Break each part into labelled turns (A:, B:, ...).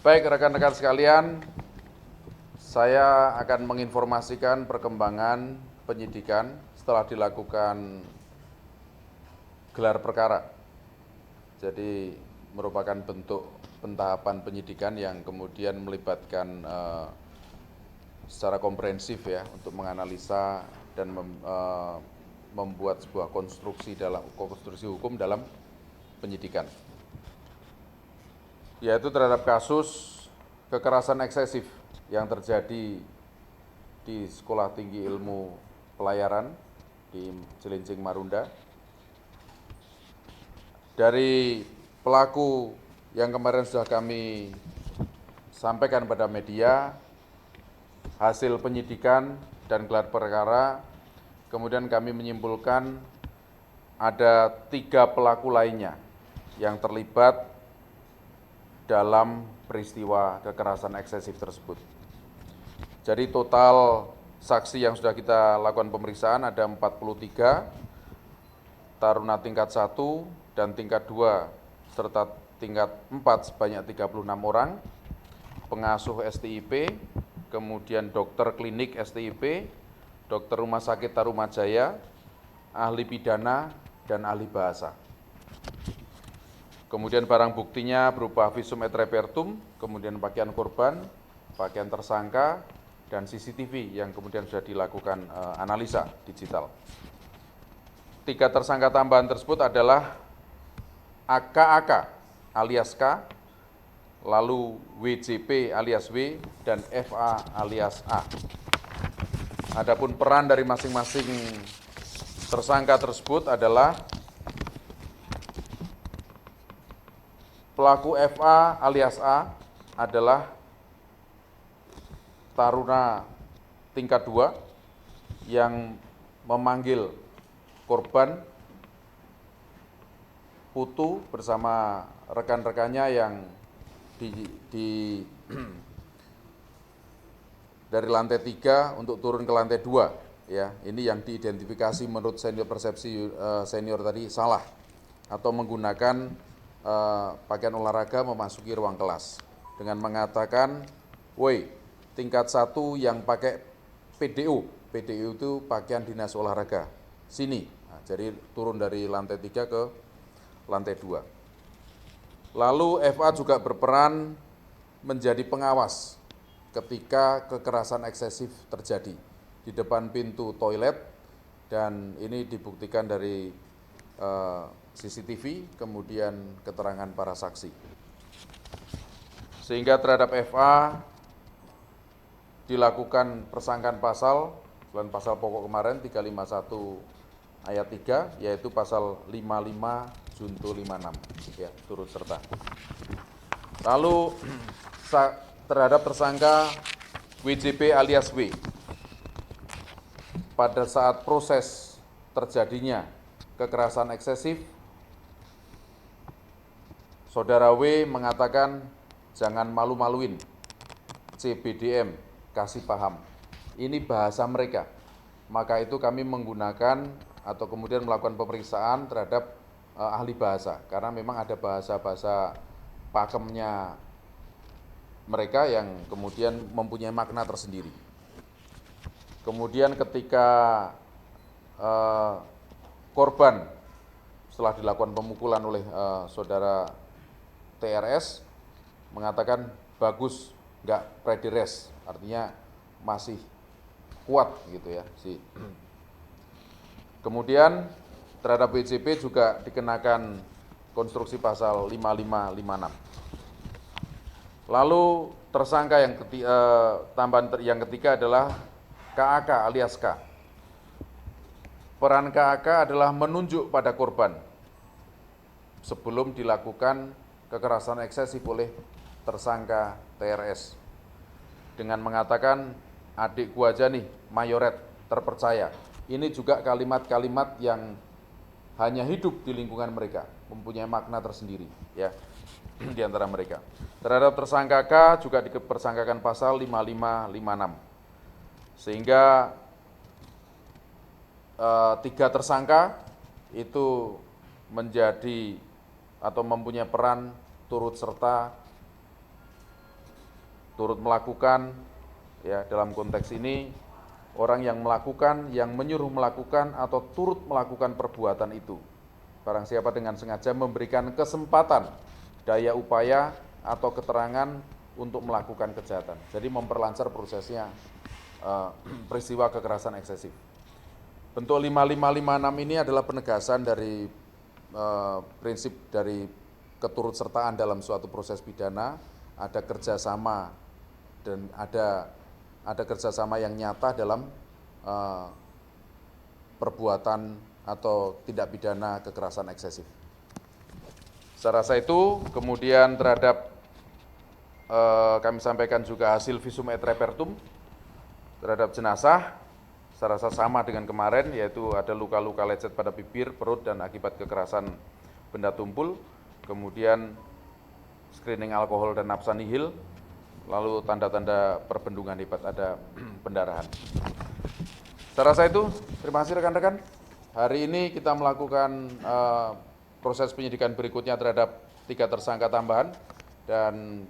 A: Baik rekan-rekan sekalian, saya akan menginformasikan perkembangan penyidikan setelah dilakukan gelar perkara. Jadi merupakan bentuk pentahapan penyidikan yang kemudian melibatkan secara komprehensif ya untuk menganalisa dan membuat sebuah konstruksi hukum dalam penyidikan, yaitu terhadap kasus kekerasan eksesif yang terjadi di Sekolah Tinggi Ilmu Pelayaran di Cilincing, Marunda. Dari pelaku yang kemarin sudah kami sampaikan pada media, hasil penyidikan dan gelar perkara, kemudian kami menyimpulkan ada 3 pelaku lainnya yang terlibat dalam peristiwa kekerasan eksesif tersebut. Jadi total saksi yang sudah kita lakukan pemeriksaan ada 43, taruna tingkat 1 dan tingkat 2 serta tingkat 4 sebanyak 36 orang, pengasuh STIP, kemudian dokter klinik STIP, dokter rumah sakit Tarumajaya, ahli pidana, dan ahli bahasa. Kemudian barang buktinya berupa visum et repertum, kemudian pakaian korban, pakaian tersangka, dan CCTV yang kemudian sudah dilakukan analisa digital. 3 tersangka tambahan tersebut adalah AKAK alias K, lalu WJP alias W, dan FA alias A. Adapun peran dari masing-masing tersangka tersebut adalah pelaku FA alias A adalah taruna tingkat 2 yang memanggil korban Putu bersama rekan-rekannya yang dari lantai 3 untuk turun ke lantai 2 ya. Ini yang diidentifikasi menurut persepsi senior tadi salah atau menggunakan pakaian olahraga memasuki ruang kelas dengan mengatakan, "Woi, tingkat 1 yang pakai PDU itu pakaian dinas olahraga, sini." Nah, jadi turun dari lantai 3 ke lantai 2. Lalu FA juga berperan menjadi pengawas ketika kekerasan eksesif terjadi di depan pintu toilet, dan ini dibuktikan dari CCTV, kemudian keterangan para saksi. Sehingga terhadap FA dilakukan persangkaan pasal, selain pasal pokok kemarin 351 ayat 3, yaitu pasal 55 junto 56, ya, turut serta. Lalu terhadap tersangka WJP alias W, pada saat proses terjadinya kekerasan eksesif, Saudara W mengatakan, "Jangan malu-maluin, CBDM, kasih paham." Ini bahasa mereka. Maka itu kami menggunakan atau kemudian melakukan pemeriksaan terhadap ahli bahasa, karena memang ada bahasa-bahasa pakemnya mereka yang kemudian mempunyai makna tersendiri. Kemudian ketika korban setelah dilakukan pemukulan oleh saudara TRS mengatakan, "Bagus, enggak ready rest," artinya masih kuat gitu ya. Kemudian terhadap WJP juga dikenakan konstruksi pasal 5556. Lalu tersangka yang ketiga adalah KAK alias K. Peran KAK adalah menunjuk pada korban sebelum dilakukan kekerasan eksesif oleh tersangka TRS dengan mengatakan, "Adikku aja nih, mayoret, terpercaya." Ini juga kalimat-kalimat yang hanya hidup di lingkungan mereka, mempunyai makna tersendiri ya di antara mereka. Terhadap tersangka K juga dipersangkakan pasal 5556. Sehingga 3 tersangka itu menjadi atau mempunyai peran turut serta turut melakukan, ya dalam konteks ini orang yang melakukan, yang menyuruh melakukan atau turut melakukan perbuatan itu. Barang siapa dengan sengaja memberikan kesempatan, daya upaya atau keterangan untuk melakukan kejahatan. Jadi memperlancar prosesnya peristiwa kekerasan eksesif. Bentuk 5556 ini adalah penegasan dari prinsip dari keturutsertaan dalam suatu proses pidana, ada kerjasama dan ada kerjasama yang nyata dalam perbuatan atau tindak pidana kekerasan eksesif. Saya rasa itu, kemudian terhadap kami sampaikan juga hasil visum et repertum terhadap jenazah. Saya rasa sama dengan kemarin, yaitu ada luka-luka lecet pada bibir, perut, dan akibat kekerasan benda tumpul. Kemudian screening alkohol dan nafsa nihil, lalu tanda-tanda perbendungan hebat, ada pendarahan. Saya rasa itu, terima kasih rekan-rekan. Hari ini kita melakukan proses penyidikan berikutnya terhadap 3 tersangka tambahan dan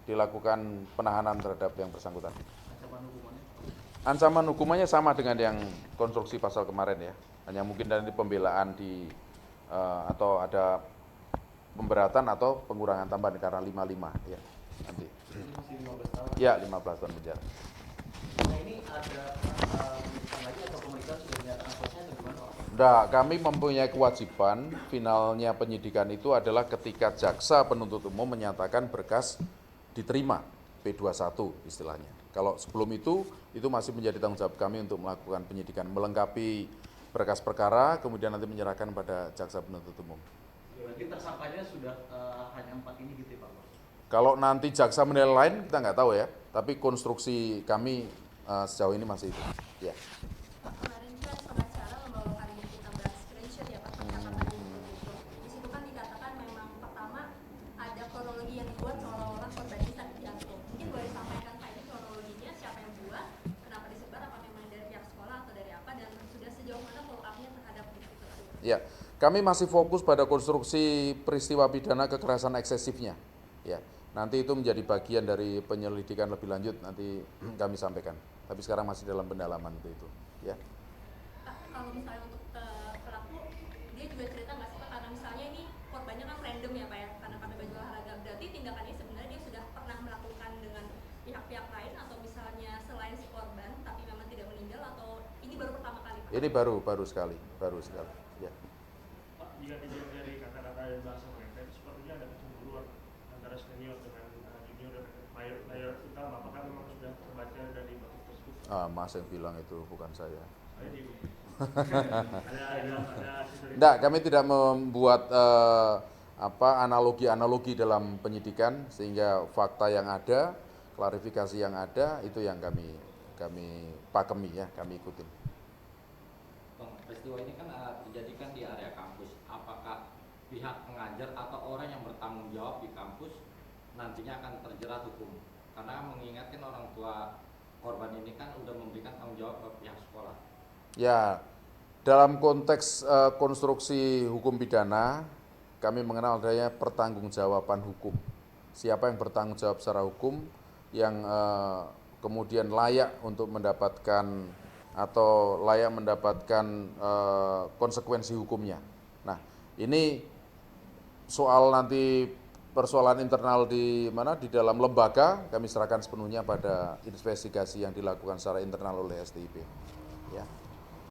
A: dilakukan penahanan terhadap yang bersangkutan. Ancaman hukumannya sama dengan yang konstruksi pasal kemarin ya, hanya mungkin dari pembelaan atau ada pemberatan atau pengurangan tambahan karena 55 ya nanti. Ya 15 tahun penjara.
B: Nah ini ada lagi atau pemeriksaan sudah dinyatakan selesai atau gimana Pak?
A: Nah, kami mempunyai kewajiban finalnya penyidikan itu adalah ketika jaksa penuntut umum menyatakan berkas diterima P21 istilahnya. Kalau sebelum itu masih menjadi tanggung jawab kami untuk melakukan penyidikan, melengkapi berkas perkara, kemudian nanti menyerahkan pada jaksa penuntut umum.
B: Berarti tersangkanya sudah hanya 4 ini gitu ya Pak?
A: Kalau nanti jaksa menilai lain kita nggak tahu ya, tapi konstruksi kami sejauh ini masih itu. Ya.
C: Pak, kemarin kan pengacara membawakan yang kita bahas screenshot ya Pak, percakapan itu. Di situ kan dikatakan memang pertama ada kronologi yang dibuat seolah-olah korban ini tak jatuh. Mungkin boleh disampaikan Pak, ini kronologinya siapa yang buat, kenapa disebar, apa memang dari pihak sekolah atau dari apa, dan sudah sejauh mana follow up-nya terhadap bukti tersebut?
A: Ya, kami masih fokus pada konstruksi peristiwa pidana kekerasan eksesifnya. Ya, nanti itu menjadi bagian dari penyelidikan lebih lanjut, nanti kami sampaikan. Tapi sekarang masih dalam pendalaman itu. Ya.
C: Pak, kalau misalnya untuk pelaku, dia juga cerita nggak sih Pak, karena misalnya ini korbannya kan random ya Pak ya, karena pakai baju olahraga, berarti tindakannya sebenarnya dia sudah pernah melakukan dengan pihak-pihak lain atau misalnya selain si korban, tapi memang tidak meninggal, atau ini baru pertama kali Pak?
A: Ini baru sekali. Ya.
D: Pak, jika dilihat dari kata-kata dan bahasa mereka, sepertinya ada kecemburuan antara senior dengan junior dan mayor utama. Apakah memang sudah terbaca dari batuk tersebut?
A: Mas yang bilang itu bukan saya.
D: Ada
A: Enggak, kami tidak membuat analogi-analogi dalam penyidikan, sehingga fakta yang ada, klarifikasi yang ada itu yang kami pakemi ya, kami ikutin.
E: Bang, peristiwa ini kan dijadikan di area kampus. Apakah pihak pengajar atau orang yang bertanggung jawab di kampus nantinya akan terjerat hukum? Karena mengingatkan orang tua korban ini kan udah memberikan tanggung jawab ke pihak sekolah.
A: Ya, dalam konteks konstruksi hukum pidana, kami mengenal adanya pertanggungjawaban hukum. Siapa yang bertanggung jawab secara hukum, yang kemudian layak untuk mendapatkan atau layak mendapatkan konsekuensi hukumnya. Nah, ini soal nanti persoalan internal di dalam lembaga, kami serahkan sepenuhnya pada investigasi yang dilakukan secara internal oleh STIP. Ya.